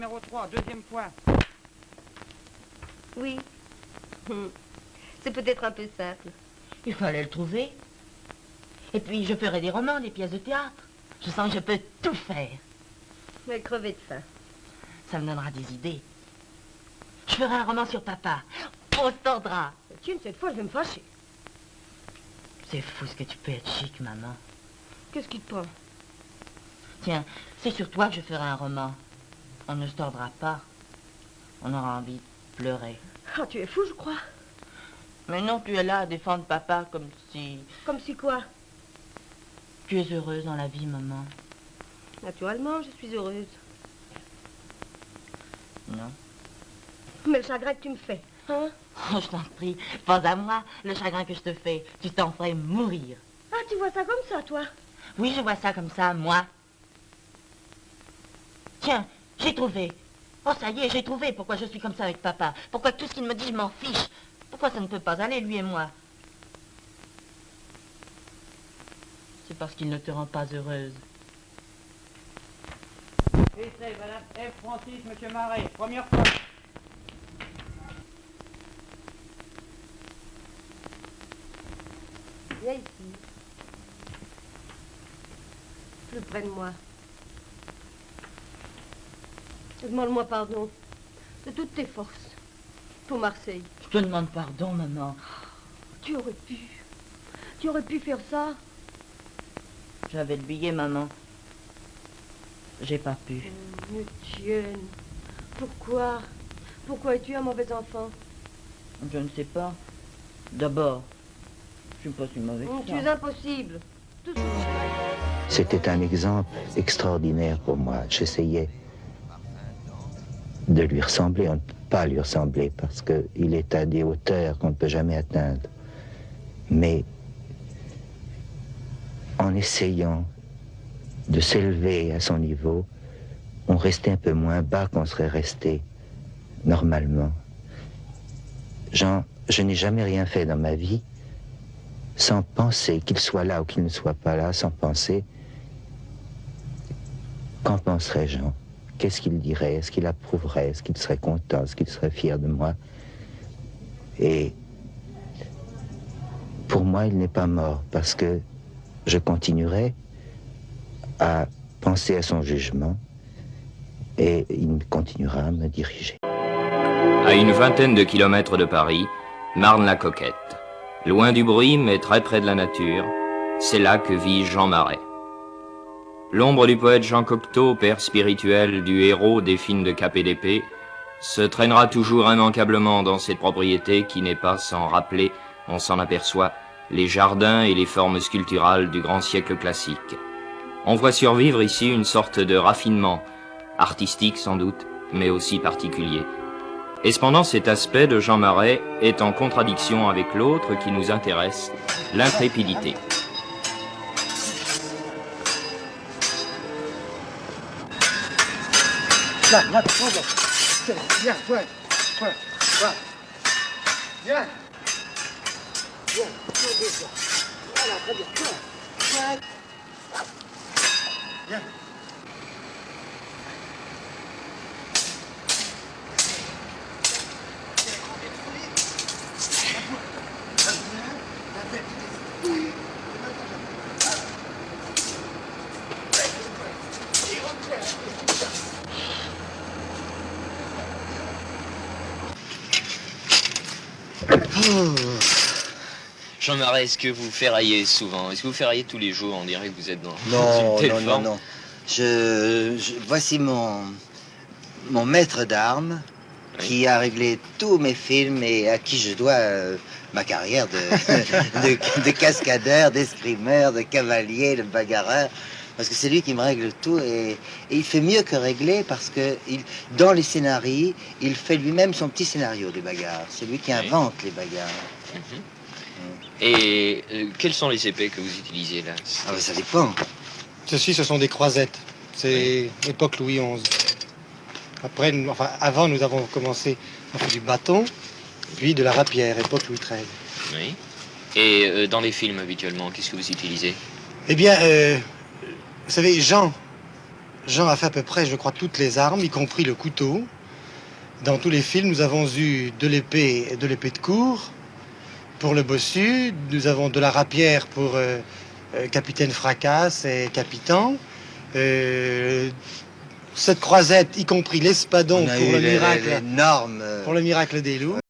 numéro 3, deuxième point. Oui. C'est peut-être un peu simple. Il fallait le trouver. Et puis, je ferai des romans, des pièces de théâtre. Je sens que je peux tout faire. Mais crever de faim. Ça me donnera des idées. Je ferai un roman sur papa. On se tordra. Tiens, cette fois, je vais me fâcher. C'est fou ce que tu peux être chic, maman. Qu'est-ce qui te prend? Tiens, c'est sur toi que je ferai un roman. On ne se tordra pas. On aura envie de pleurer. Ah, tu es fou, je crois. Mais non, tu es là à défendre papa comme si... Comme si quoi? Tu es heureuse dans la vie, maman. Naturellement, je suis heureuse. Non. Mais le chagrin que tu me fais, hein? Oh, je t'en prie, pas à moi, le chagrin que je te fais. Tu t'en ferais mourir. Ah, tu vois ça comme ça, toi? Oui, je vois ça comme ça, moi. Tiens, j'ai trouvé. Oh, ça y est, j'ai trouvé pourquoi je suis comme ça avec papa. Pourquoi tout ce qu'il me dit, je m'en fiche. Pourquoi ça ne peut pas aller, lui et moi? C'est parce qu'il ne te rend pas heureuse. Essai, madame F. Francis, monsieur Marais, première fois. Viens ici. Plus près de moi. Demande-moi pardon. De toutes tes forces. Pour Marseille. Je te demande pardon, maman. Tu aurais pu. Tu aurais pu faire ça. J'avais le billet, maman. J'ai pas pu. Tienne. Pourquoi? Pourquoi es-tu un mauvais enfant? Je ne sais pas. D'abord, je suis pas si mauvais que Tu ça. es impossible. Tout ça. C'était un exemple extraordinaire pour moi. J'essayais de lui ressembler. On ne peut pas lui ressembler parce qu'il est à des hauteurs qu'on ne peut jamais atteindre. Mais en essayant de s'élever à son niveau, on restait un peu moins bas qu'on serait resté normalement. Je n'ai jamais rien fait dans ma vie sans penser qu'il soit là ou qu'il ne soit pas là, sans penser qu'en penserait Jean? Qu'est-ce qu'il dirait? Est-ce qu'il approuverait? Est-ce qu'il serait content? Est-ce qu'il serait fier de moi? Et pour moi, il n'est pas mort parce que je continuerai à penser à son jugement et il continuera à me diriger. À une vingtaine de kilomètres de Paris, Marne-la-Coquette. Loin du bruit, mais très près de la nature, c'est là que vit Jean Marais. L'ombre du poète Jean Cocteau, père spirituel du héros des films de Cap et d'Épée, se traînera toujours immanquablement dans cette propriété qui n'est pas sans rappeler, on s'en aperçoit, les jardins et les formes sculpturales du grand siècle classique. On voit survivre ici une sorte de raffinement, artistique sans doute, mais aussi particulier. Et cependant, cet aspect de Jean Marais est en contradiction avec l'autre qui nous intéresse, l'intrépidité. Là, viens, ouais, va. Viens. Viens, voilà, très bien, viens. Viens. Jean Marais, est-ce que vous ferraillez souvent? Est-ce que vous ferraillez tous les jours? On dirait que vous êtes dans Non, une telle non, forme. non. Voici mon maître d'armes qui a réglé tous mes films et à qui je dois ma carrière de cascadeur, d'escrimeur, de cavalier, de bagarreur. Parce que c'est lui qui me règle tout et il fait mieux que régler parce que dans les scénarios, il fait lui-même son petit scénario des bagarres. C'est lui qui invente les bagarres. Et quelles sont les épées que vous utilisez là? Ah ben, ça dépend. Ceci, ce sont des croisettes. C'est époque Louis XI. Après, avant, nous avons commencé à faire du bâton, puis de la rapière, époque Louis XIII. Oui. Et dans les films habituellement, qu'est-ce que vous utilisez? Eh bien, vous savez, Jean Jean a fait à peu près, je crois, toutes les armes, y compris le couteau. Dans tous les films, nous avons eu de l'épée et de l'épée de cour pour le bossu. Nous avons de la rapière pour Capitaine Fracasse et Capitan. Cette croisette, y compris l'espadon pour le miracle. Les normes. Pour le miracle des loups.